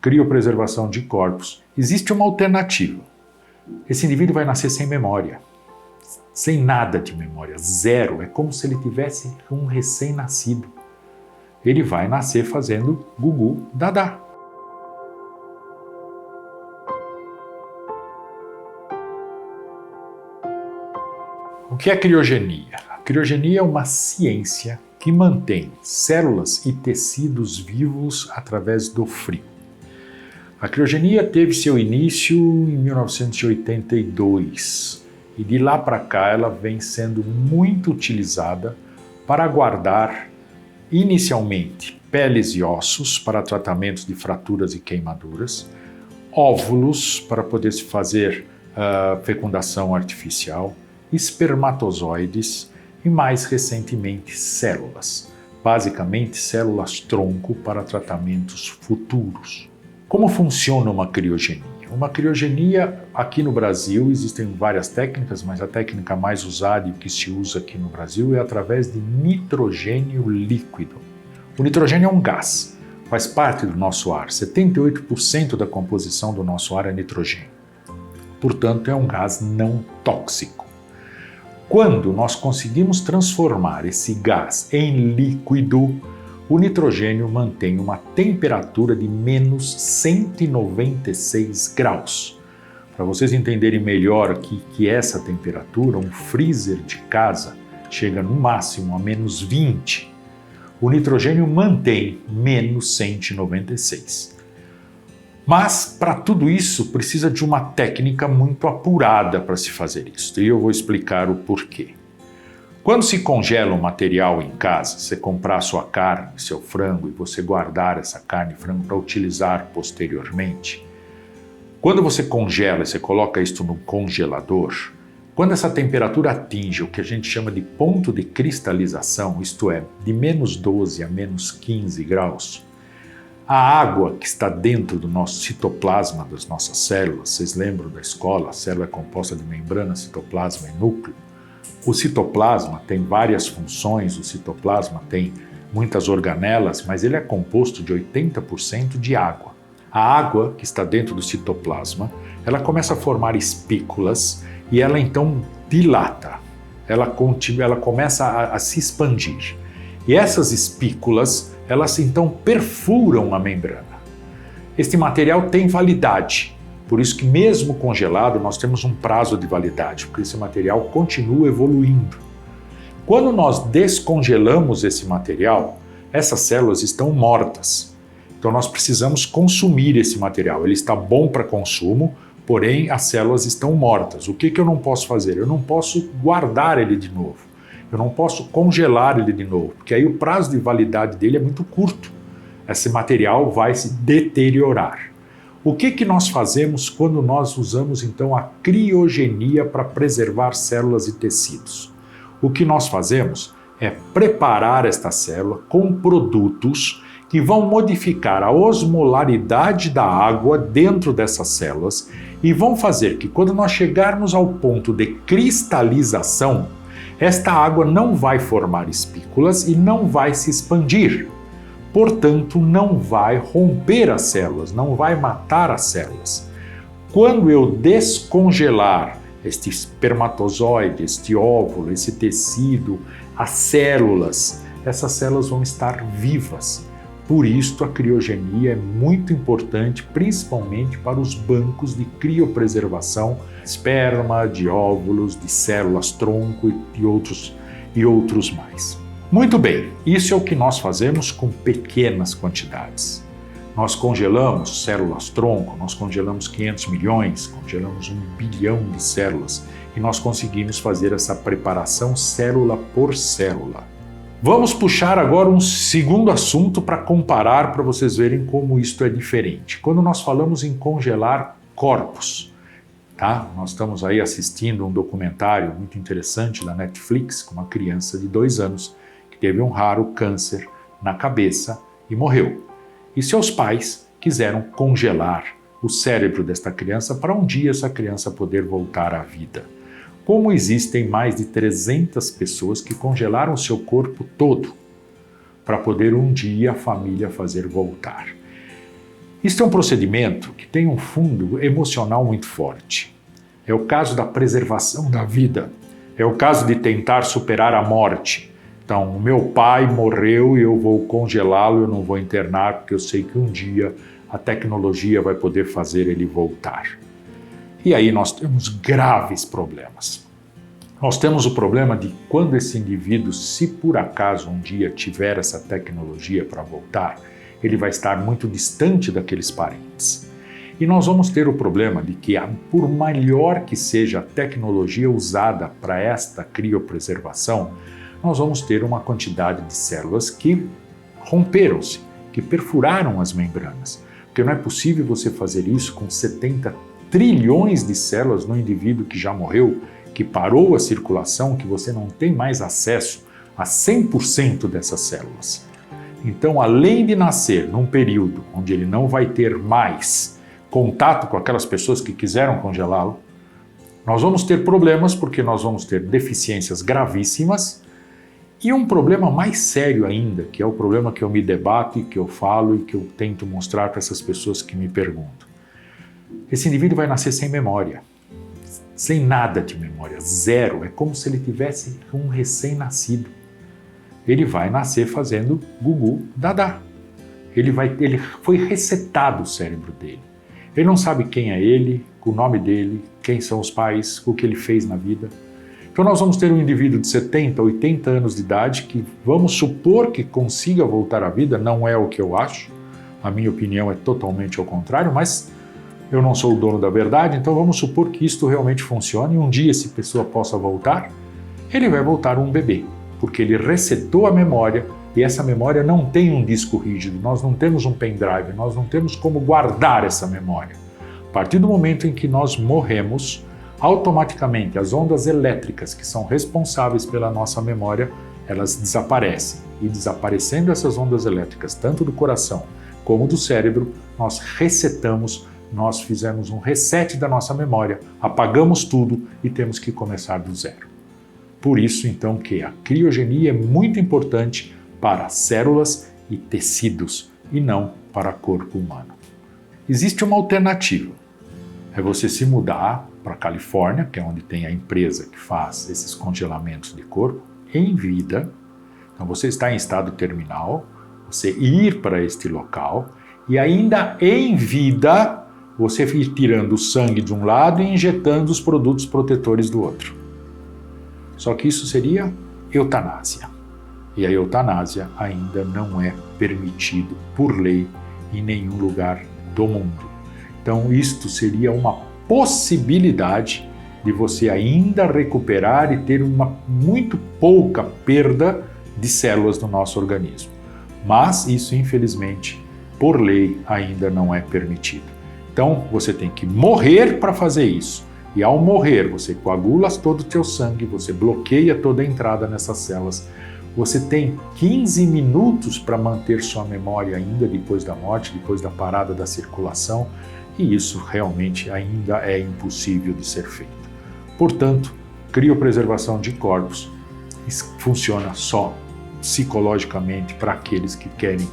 criopreservação de corpos, existe uma alternativa. Esse indivíduo vai nascer sem memória, sem nada de memória, zero. É como se ele tivesse um recém-nascido. Ele vai nascer fazendo gugu dadá. O que é criogenia? A criogenia é uma ciência que mantém células e tecidos vivos através do frio. A criogenia teve seu início em 1982 e de lá para cá ela vem sendo muito utilizada para guardar inicialmente peles e ossos para tratamentos de fraturas e queimaduras, óvulos para poder se fazer fecundação artificial, espermatozoides e mais recentemente células, basicamente células-tronco para tratamentos futuros. Como funciona uma criogenia? Uma criogenia, aqui no Brasil, existem várias técnicas, mas a técnica mais usada e que se usa aqui no Brasil é através de nitrogênio líquido. O nitrogênio é um gás, faz parte do nosso ar. 78% da composição do nosso ar é nitrogênio. Portanto, é um gás não tóxico. Quando nós conseguimos transformar esse gás em líquido, o nitrogênio mantém uma temperatura de menos 196 graus. Para vocês entenderem melhor o que é essa temperatura, um freezer de casa chega no máximo a menos 20. O nitrogênio mantém menos 196. Mas, para tudo isso, precisa de uma técnica muito apurada para se fazer isso. E eu vou explicar o porquê. Quando se congela um material em casa, você comprar sua carne, seu frango, e você guardar essa carne e frango para utilizar posteriormente, quando você congela e você coloca isso no congelador, quando essa temperatura atinge o que a gente chama de ponto de cristalização, isto é, de menos 12 a menos 15 graus, a água que está dentro do nosso citoplasma, das nossas células, vocês lembram da escola, a célula é composta de membrana, citoplasma e núcleo. O citoplasma tem várias funções, o citoplasma tem muitas organelas, mas ele é composto de 80% de água. A água que está dentro do citoplasma, ela começa a formar espículas e ela então dilata, ela começa a se expandir. E essas espículas, elas então perfuram a membrana. Este material tem validade, por isso que mesmo congelado nós temos um prazo de validade, porque esse material continua evoluindo. Quando nós descongelamos esse material, essas células estão mortas. Então nós precisamos consumir esse material. Ele está bom para consumo, porém as células estão mortas. O que eu não posso fazer? Eu não posso guardar ele de novo. Eu não posso congelar ele de novo, porque aí o prazo de validade dele é muito curto. Esse material vai se deteriorar. O que nós fazemos quando nós usamos então a criogenia para preservar células e tecidos? O que nós fazemos é preparar esta célula com produtos que vão modificar a osmolaridade da água dentro dessas células e vão fazer que quando nós chegarmos ao ponto de cristalização, esta água não vai formar espículas e não vai se expandir. Portanto, não vai romper as células, não vai matar as células. Quando eu descongelar este espermatozoide, este óvulo, esse tecido, as células, essas células vão estar vivas. Por isso, a criogenia é muito importante, principalmente para os bancos de criopreservação, esperma, de óvulos, de células-tronco e outros mais. Muito bem, isso é o que nós fazemos com pequenas quantidades. Nós congelamos células-tronco, nós congelamos 500 milhões, congelamos 1 bilhão de células e nós conseguimos fazer essa preparação célula por célula. Vamos puxar agora um segundo assunto para comparar, para vocês verem como isto é diferente. Quando nós falamos em congelar corpos, tá? Nós estamos aí assistindo um documentário muito interessante da Netflix com uma criança de 2 anos que teve um raro câncer na cabeça e morreu. E seus pais quiseram congelar o cérebro desta criança para um dia essa criança poder voltar à vida. Como existem mais de 300 pessoas que congelaram seu corpo todo para poder um dia a família fazer voltar. Isso é um procedimento que tem um fundo emocional muito forte. É o caso da preservação da vida. É o caso de tentar superar a morte. Então, o meu pai morreu e eu vou congelá-lo, eu não vou internar, porque eu sei que um dia a tecnologia vai poder fazer ele voltar. E aí nós temos graves problemas. Nós temos o problema de quando esse indivíduo, se por acaso um dia tiver essa tecnologia para voltar, ele vai estar muito distante daqueles parentes. E nós vamos ter o problema de que, por maior que seja a tecnologia usada para esta criopreservação, nós vamos ter uma quantidade de células que romperam-se, que perfuraram as membranas. Porque não é possível você fazer isso com 70 trilhões de células no indivíduo que já morreu, que parou a circulação, que você não tem mais acesso a 100% dessas células. Então, além de nascer num período onde ele não vai ter mais contato com aquelas pessoas que quiseram congelá-lo, nós vamos ter problemas porque nós vamos ter deficiências gravíssimas e um problema mais sério ainda, que é o problema que eu me debato e que eu falo e que eu tento mostrar para essas pessoas que me perguntam. Esse indivíduo vai nascer sem memória, sem nada de memória, zero. É como se ele tivesse um recém-nascido. Ele vai nascer fazendo gugu dadá. Ele foi resetado o cérebro dele. Ele não sabe quem é ele, o nome dele, quem são os pais, o que ele fez na vida. Então nós vamos ter um indivíduo de 70, 80 anos de idade que vamos supor que consiga voltar à vida, não é o que eu acho, a minha opinião é totalmente ao contrário, mas eu não sou o dono da verdade, então vamos supor que isto realmente funcione e um dia essa pessoa possa voltar, ele vai voltar um bebê, porque ele resetou a memória e essa memória não tem um disco rígido, nós não temos um pendrive, nós não temos como guardar essa memória. A partir do momento em que nós morremos, automaticamente as ondas elétricas que são responsáveis pela nossa memória, elas desaparecem. E desaparecendo essas ondas elétricas, tanto do coração como do cérebro, nós resetamos, nós fizemos um reset da nossa memória, apagamos tudo e temos que começar do zero. Por isso, então, que a criogenia é muito importante para células e tecidos e não para corpo humano. Existe uma alternativa, é você se mudar para a Califórnia, que é onde tem a empresa que faz esses congelamentos de corpo, em vida. Então você está em estado terminal, você ir para este local e ainda em vida você ir tirando o sangue de um lado e injetando os produtos protetores do outro. Só que isso seria eutanásia. E a eutanásia ainda não é permitido por lei em nenhum lugar do mundo. Então isto seria uma possibilidade de você ainda recuperar e ter uma muito pouca perda de células no nosso organismo. Mas isso, infelizmente, por lei ainda não é permitido. Então você tem que morrer para fazer isso. E ao morrer, você coagula todo o teu sangue, você bloqueia toda a entrada nessas células. Você tem 15 minutos para manter sua memória ainda depois da morte, depois da parada da circulação, e isso realmente ainda é impossível de ser feito. Portanto, criopreservação de corpos funciona só psicologicamente para aqueles que querem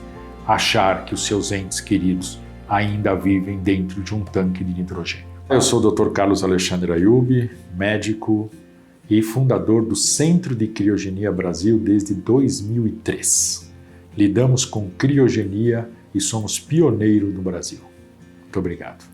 achar que os seus entes queridos ainda vivem dentro de um tanque de nitrogênio. Eu sou o Dr. Carlos Alexandre Ayub, médico e fundador do Centro de Criogenia Brasil desde 2003. Lidamos com criogenia e somos pioneiros no Brasil. Muito obrigado.